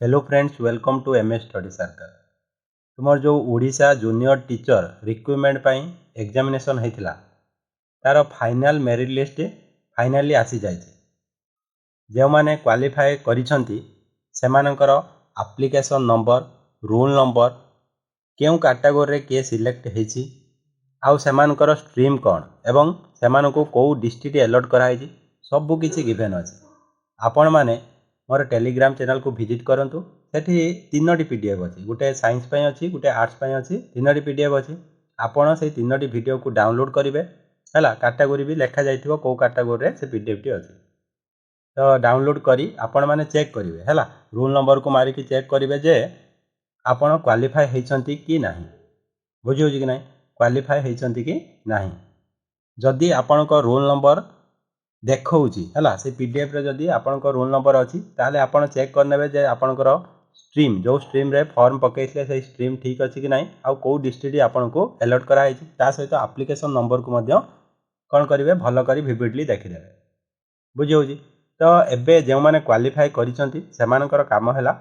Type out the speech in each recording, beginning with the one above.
Hello friends, welcome to MS study circle. तुमर जो Odisha junior teacher recruitment पाई examination होता तार फाइनल मेरिट लिस्ट फाइनाली आसी जाए। जो मैंने क्वालिफाई करिसेंती सेमानकर एप्लिकेशन नंबर, रोल नंबर, क्यों कैटेगोरी किए सिलेक्ट होती, आउ सेमानकर स्ट्रीम कौन एवं सेमानकु को डिस्ट्रिक्ट अलॉट कराई सबू किसी गिवेन अच्छे। आपण मैंने मोर टेलीग्राम चैनल को विजिट करूँ। सेठी 3टी पीडीएफ अच्छी, गोटे साइंस अच्छी, गोटे आर्ट्स अच्छी, 3टी पीडीएफ अच्छी। आपण से 3टी वीडियो को डाउनलोड करेंगे है, कैटेगोरी भी लिखा जाइए कौ कैटेगोरी से पीडीएफ टी अच्छी। तो डाउनलोड करी आपण मैंने चेक करेंगे है, रोल नंबर को मारिकी चेक करेंगे जे आपण क्वालिफाई होती कि ना, बुझे कि ना, क्वालिफाई होती कि ना। जदि आपण रोल नंबर देखा है से पीडीएफ रे जदि आपंकर रोल नंबर अच्छी ताले आपण चेक करने जे आपंकर स्ट्रीम जो स्ट्रीम रे फॉर्म पकई से स्ट्रीम ठीक अच्छी कि ना, आउ कौ डिस्ट्रिक्ट आपन को अलॉट कराई सहित एप्लिकेशन नंबर को कौन करेंगे भल कर विविडली देखीदे। बुझे तो एबे जो मैंने क्वालिफाई कर काम है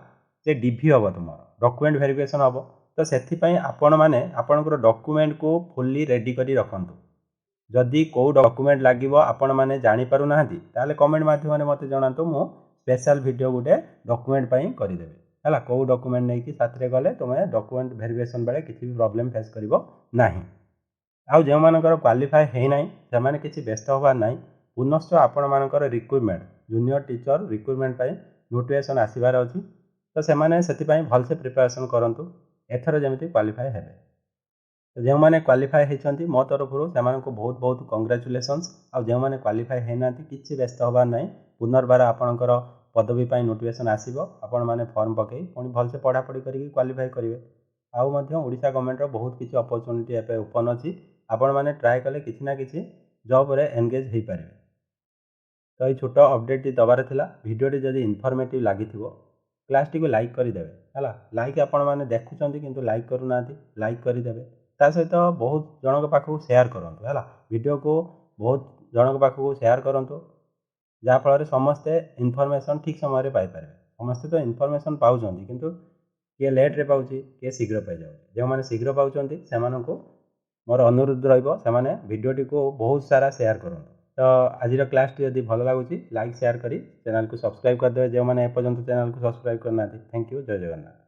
जे डीवी हम तुम डॉक्यूमेंट वेरिफिकेशन हम। तो से आपण मैंने आपंकर डॉक्यूमेंट को फुल्ली रेडी कर रखु। जदि कौ डॉक्यूमेंट लगे आपण मैंने जापर ना ताले कमेंट मध्यम मत जनातु, मु स्पेशल वीडियो गोटे डॉक्यूमेंट करदेवी है। कौ डॉक्यूमेंट नहीं कि साथ में गले तुम्हें डॉक्यूमेंट वेरिफिकेशन बेले किसी भी प्रॉब्लम फेस करना। आउ जो मानकर क्वालिफाई होना से किसी व्यस्त होबार ना। पुनश्च आपण मानकर recruitment junior teacher recruitment notification आसबार अच्छी। तो से भलसे प्रिपरेशन करूँ एथर जमी क्वालिफाई है। तो जो मैंने क्वालिफाई होती मो तरफ से बहुत बहुत कंग्रेचुलेसन्स। आउ जो मैंने क्वालिफाई होना किसी व्यस्त होबार ना। पुनर्बार आपणकर पदवी नोटिफिकेशन आसो, आपण मैंने फॉर्म पकई पुणी भलसे पढ़ापढ़ी करके क्वालिफाई करेंगे। आउ ओडिशा गवर्नमेंट बहुत किसी अपॉर्चुनिटी एवं ओपन अच्छी, आपण मैंने ट्राए कले किसी ना किसी जॉब रे एंगेज हो पारे। तो ये छोट अपडेट दबार था। वीडियोटी जब इनफॉर्मेटिव लगी क्लास टी को लाइक करदे है, लाइक आपण मैंने देखुं कि लाइक करूना, लाइक करदे। ता सहित बहुत जनक पाखक शेयर करूँ है, वीडियो को बहुत जनक पाखक शेयर करूँ जहाँफल समस्ते इनफॉरमेशन ठीक समय पाइपर। समस्ते तो इनफॉरमेशन पाँच किंतु किए लेट्रे पाँच किए शीघ्र पाई जाए। जो मैंने शीघ्र पाँच से मोर अनुरोध रही वीडियोटी को बहुत सारा शेयर करूँ। तो आज क्लास टी यदि भल लगुच लाइक शेयर करी चैनल को सब्सक्राइब करदे जो मैंने एपर्यंत चैनल को सब्सक्राइब करना। थैंक यू, जय जगन्नाथ।